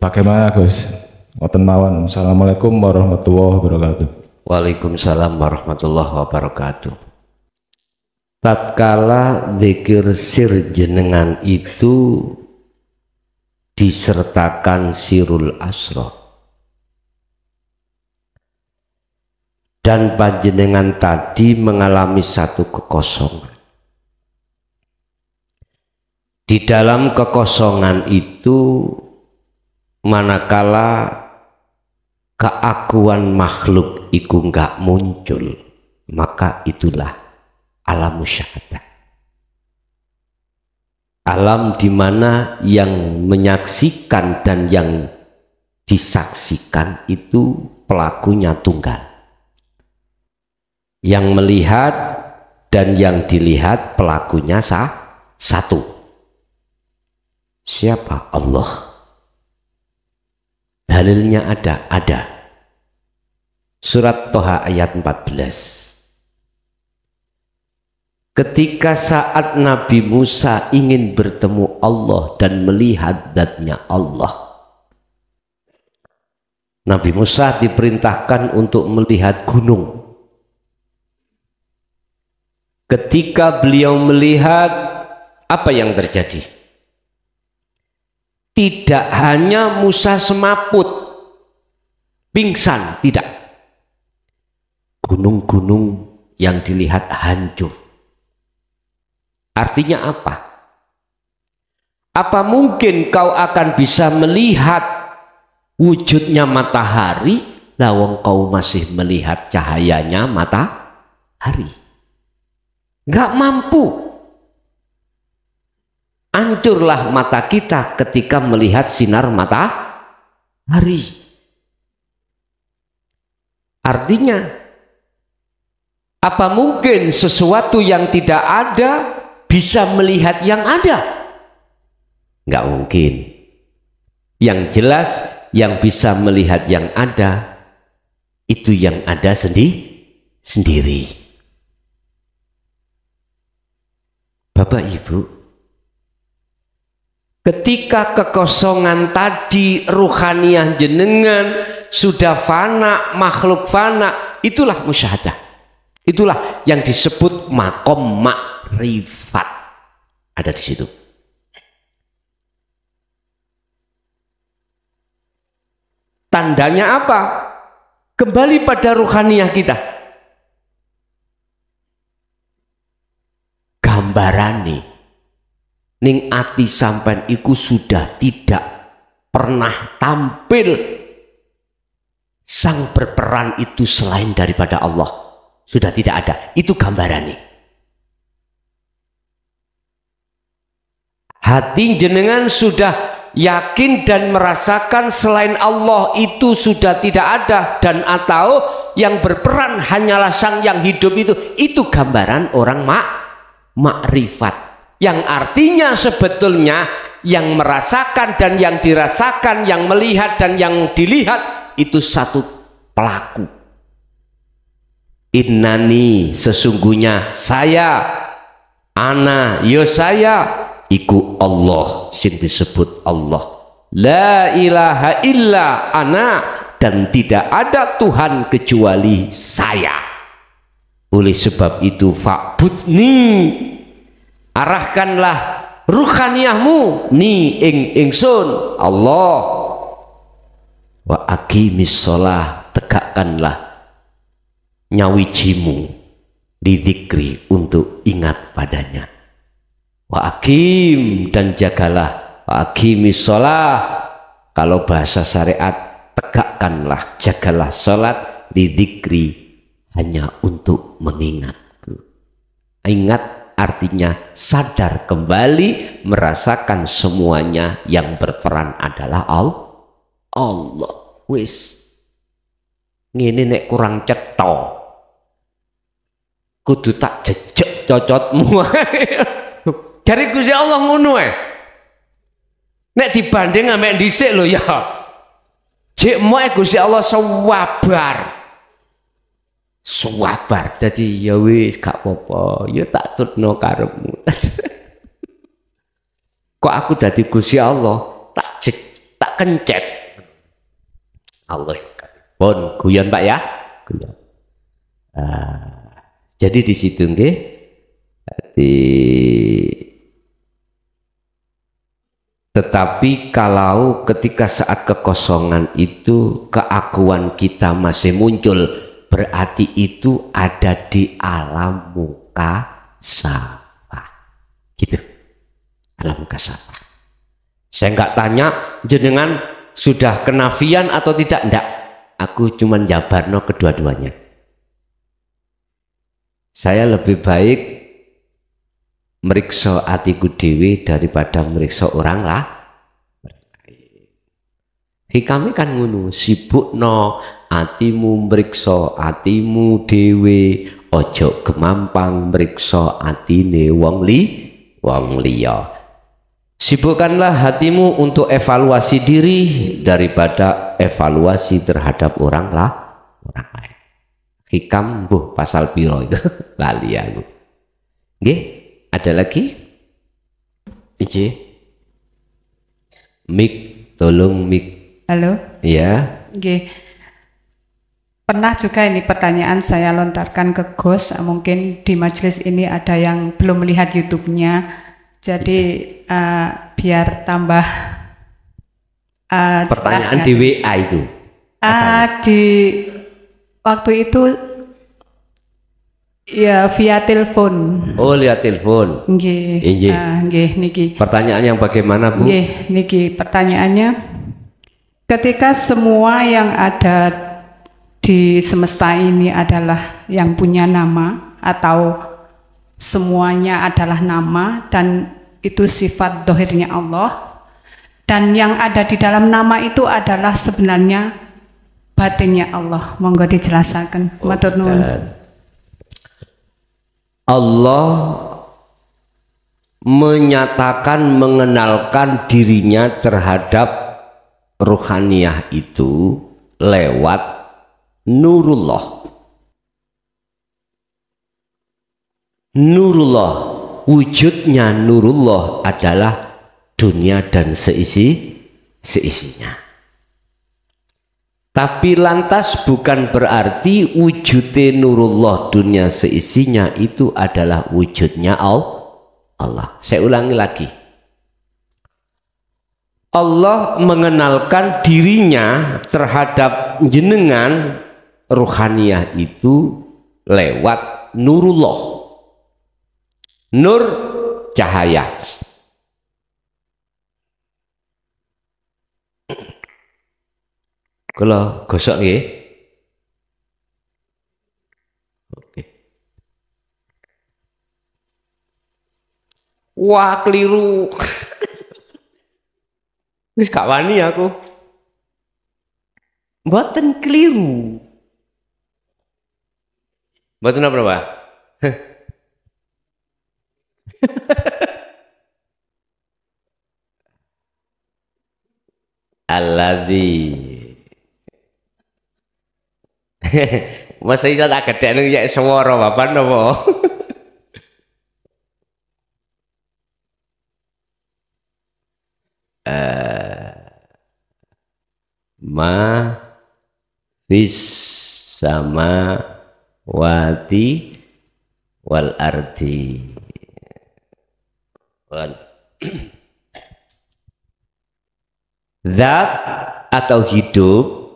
bagaimana Gus? Ngoten mawon. Assalamualaikum warahmatullahi wabarakatuh. Waalaikumsalam warahmatullahi wabarakatuh. Tatkala zikir sir jenengan itu disertakan sirul asrar dan panjenengan tadi mengalami satu kekosongan. Di dalam kekosongan itu manakala keakuan makhluk itu enggak muncul, maka itulah alam musyahadah. Alam di mana yang menyaksikan dan yang disaksikan itu pelakunya tunggal. Yang melihat dan yang dilihat pelakunya satu. Siapa? Allah. Dalilnya ada. Surat Toha ayat 14. Ketika saat Nabi Musa ingin bertemu Allah dan melihat zatnya Allah, Nabi Musa diperintahkan untuk melihat gunung. Ketika beliau melihat, apa yang terjadi? Tidak hanya Musa semaput, pingsan, tidak. Gunung-gunung yang dilihat hancur. Artinya apa? Apa mungkin kau akan bisa melihat wujudnya matahari, lawang kau masih melihat cahayanya matahari? Nggak mampu. Hancurlah mata kita ketika melihat sinar matahari. Artinya, apa mungkin sesuatu yang tidak ada bisa melihat yang ada? Nggak mungkin. Yang jelas yang bisa melihat yang ada itu yang ada sendiri. Bapak Ibu, ketika kekosongan tadi ruhaniyah jenengan sudah fana, makhluk fana, itulah musyahadah. Itulah yang disebut makom makrifat. Ada di situ. Tandanya apa? Kembali pada ruhaniyah kita. Gambarane ning ati sampean iku sudah tidak pernah tampil sang berperan itu selain daripada Allah. Sudah tidak ada. Itu gambarannya. Hati jenengan sudah yakin dan merasakan selain Allah itu sudah tidak ada, dan atau yang berperan hanyalah sang yang hidup itu gambaran orang makrifat, yang artinya sebetulnya yang merasakan dan yang dirasakan, yang melihat dan yang dilihat itu satu pelaku. Innani, sesungguhnya saya, ana, yo saya, iku Allah, sing disebut Allah. La ilaha illa ana, dan tidak ada Tuhan kecuali saya. Oleh sebab itu fa'budni, arahkanlah ruhaniyahmu ni ingsun Allah. Wa aqimis shalah, tegakkanlah nyawijimu didikri untuk ingat padanya. Wa akim, dan jagalah, wa aqimis shalah, kalau bahasa syariat tegakkanlah, jagalah salat, didikri, hanya untuk mengingatku. Ingat artinya sadar kembali, merasakan semuanya yang berperan adalah Allah. Wis ngene nek kurang cetha kudu tak jejek cocotmu. Dari Gusti Allah ngono ae. Nek dibanding ambek dhisik lho ya. jek moe Gusti Allah sabar dadi ya wis gak apa-apa ya tak tutno karepmu. Kok aku dadi Gusti Allah tak kencet Allah pun guyon Pak ya guyon. Jadi di situ nggih tetapi kalau ketika saat kekosongan itu keakuan kita masih muncul, berarti itu ada di alam muka sapa gitu, alam muka sapa. Saya nggak tanya jenengan sudah kenafian atau tidak, enggak, aku cuman jabarno kedua-duanya. Saya lebih baik meriksa atiku dewi daripada meriksa orang lah. Hikami kan ngono, sibukno atimu mriksa atimu dhewe, ojo gemampang mriksa atine wong liya. Sibukkanlah hatimu untuk evaluasi diri daripada evaluasi terhadap orang lain. Hikam pasal piro itu lali aku. Nggih, ada lagi? Ije. Mik, tolong mik. Halo. Iya. Nggih. Pernah juga ini pertanyaan saya lontarkan ke Gus, mungkin di majelis ini ada yang belum melihat YouTube-nya, jadi biar tambah pertanyaan di WA itu. Di waktu itu ya via telepon. Oh, lihat telepon. Nggih. Nggih niki. Pertanyaan yang bagaimana, Bu? Nggih, niki pertanyaannya. Ketika semua yang ada di semesta ini adalah yang punya nama atau semuanya adalah nama dan itu sifat dohirnya Allah, dan yang ada di dalam nama itu adalah sebenarnya batinnya Allah. Monggo dijelaskan. Matur nuwun. Allah menyatakan mengenalkan dirinya terhadap ruhaniyah itu lewat nurullah. Nurullah, wujudnya nurullah adalah dunia dan seisinya. Tapi lantas bukan berarti wujudnya nurullah dunia seisinya itu adalah wujudnya Allah. Saya ulangi lagi. Allah mengenalkan dirinya terhadap jenengan ruhaniyah itu lewat nurullah. Nur cahaya. Kalau gosok nggih. Oke. Wah, keliru. Wis gak wani aku. Mboten keliru. Mboten apa, Pak? Alladzi. Masa iso tak gedhekne ya swara Bapak napa? Ma fis samawati wal ardi. Zat atau hidup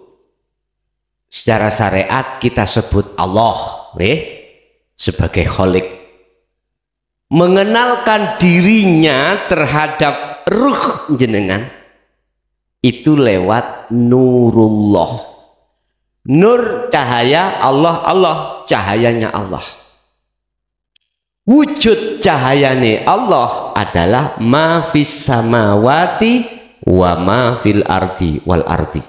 secara syariat kita sebut Allah sebagai Khalik. Mengenalkan dirinya terhadap ruh jenengan itu lewat nurullah. Nur cahaya Allah, Allah cahayanya Allah. Wujud cahayane Allah adalah ma fis samawati wa ma fil ardi wal ardi.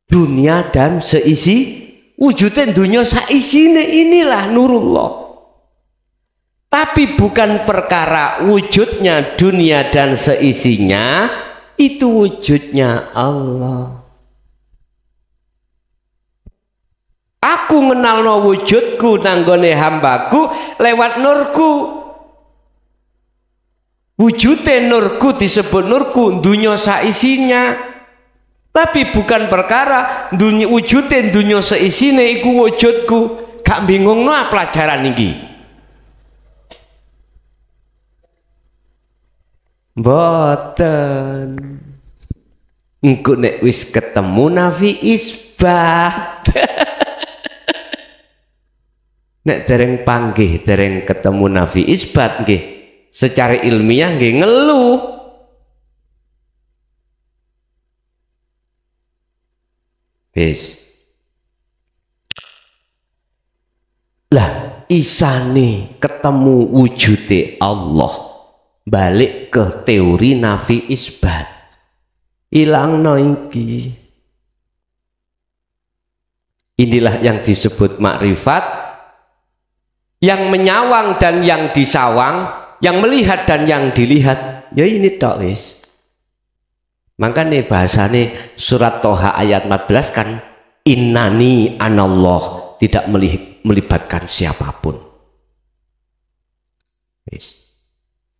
Dunia dan seisi, wujudnya dunia seisine inilah nurullah. Tapi bukan perkara wujudnya dunia dan seisinya itu wujudnya Allah. Aku ngenalno wujudku nanggone hambaku lewat nurku. Wujude nurku disebut nurku dunya saisinya. Tapi bukan perkara dunia wujude dunya saisine iku wujudku. Gak bingungno pelajaran iki. Mboten. Engko nek wis ketemu nafi isbat. Nek dereng panggih, dereng ketemu nafi isbat nggih, secara ilmiah nggih ngeluh. Wis. Lah isane ketemu wujude Allah, balik ke teori nafi isbat. Ilangno iki. Inilah yang disebut makrifat. Yang menyawang dan yang disawang, yang melihat dan yang dilihat, ya ini tok wis. Makanya bahasane surat Toha ayat 14 kan innani anallah, tidak melibatkan siapapun. Wis.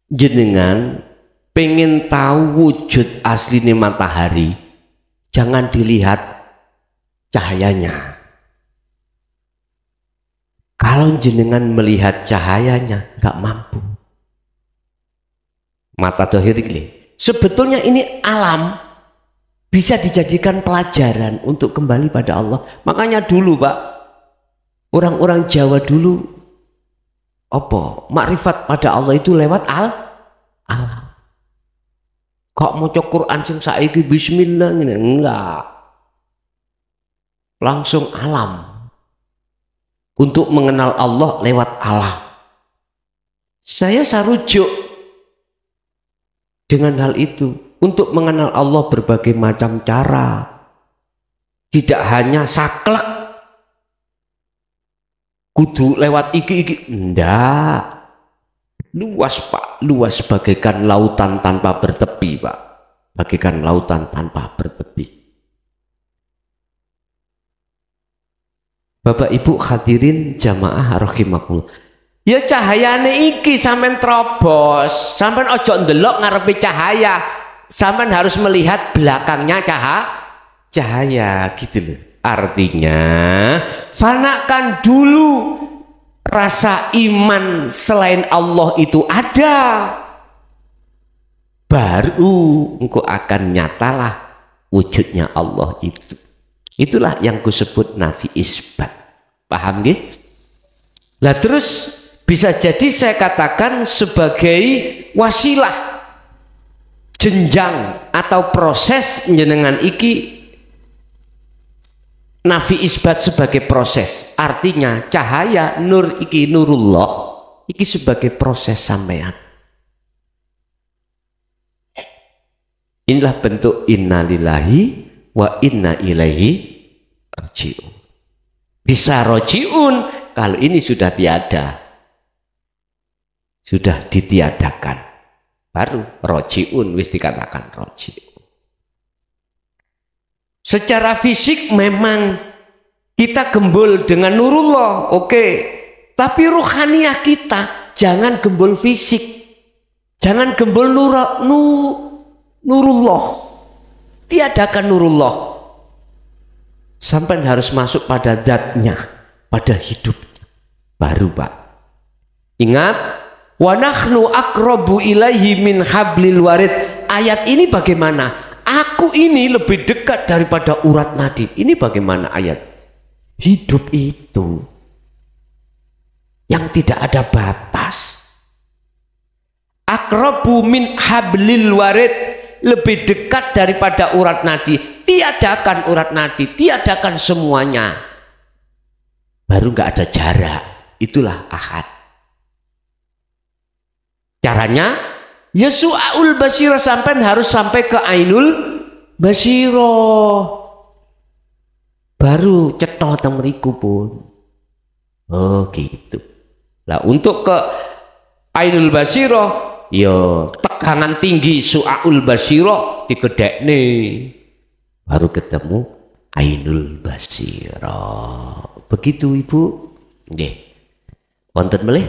Jenengan pengen tahu wujud asline matahari, jangan dilihat cahayanya. Kalau jenengan melihat cahayanya nggak mampu. Mata dohir ini sebetulnya ini alam bisa dijadikan pelajaran untuk kembali pada Allah. Makanya dulu Pak, orang-orang Jawa dulu apa makrifat pada Allah itu lewat alam. Kok mau Quran sing saiki bismillah ini enggak. Langsung alam. Untuk mengenal Allah lewat alam. Saya sarujuk dengan hal itu. Untuk mengenal Allah berbagai macam cara. Tidak hanya saklek. Kudu lewat iki. Enggak. Luas Pak. Luas bagaikan lautan tanpa bertepi Pak. Bagaikan lautan tanpa bertepi. Bapak Ibu hadirin jamaah rahimakumullah. Ya cahayane iki sampean terobos, sampean ojo ndelok ngarepe cahaya, sampean harus melihat belakangnya cahaya gitu loh. Artinya fanakan dulu rasa iman selain Allah itu ada, baru engkau akan nyatalah wujudnya Allah itu. Itulah yang kusebut nafi isbat. Paham nggih? Lah terus bisa jadi saya katakan sebagai wasilah jenjang atau proses jenengan iki nafi isbat sebagai proses. Artinya cahaya nur iki nurullah iki sebagai proses sampean. Inilah bentuk innalillahi wa inna ilaihi raji'un. Bisa raji'un kalau ini sudah tiada, sudah ditiadakan, baru raji'un wis dikatakan raji'un. Secara fisik memang kita gembul dengan nurullah, oke. Tapi ruhaniyah kita jangan gembul fisik, jangan gembul nurullah. Tiadakan nurullah. Sampai harus masuk pada zatnya, pada hidupnya. Baru Pak. Ingat, wa nahnu aqrabu ilaihi min hablil warid. Ayat ini bagaimana? Aku ini lebih dekat daripada urat nadi. Ini bagaimana ayat? Hidup itu yang tidak ada batas. Aqrabu min hablil warid. Lebih dekat daripada urat nadi. Tiadakan urat nadi, tiadakan semuanya. Baru nggak ada jarak. Itulah ahad. Caranya Yasu'ul basiro, sampai harus sampai ke ainul basiro. Baru cetoh temeriku pun. Oh gitu. Lah untuk ke ainul basiro ya tekanan tinggi su'aul basiro digedekne baru ketemu ainul basiro. Begitu Ibu. Nggih. Wonten melih?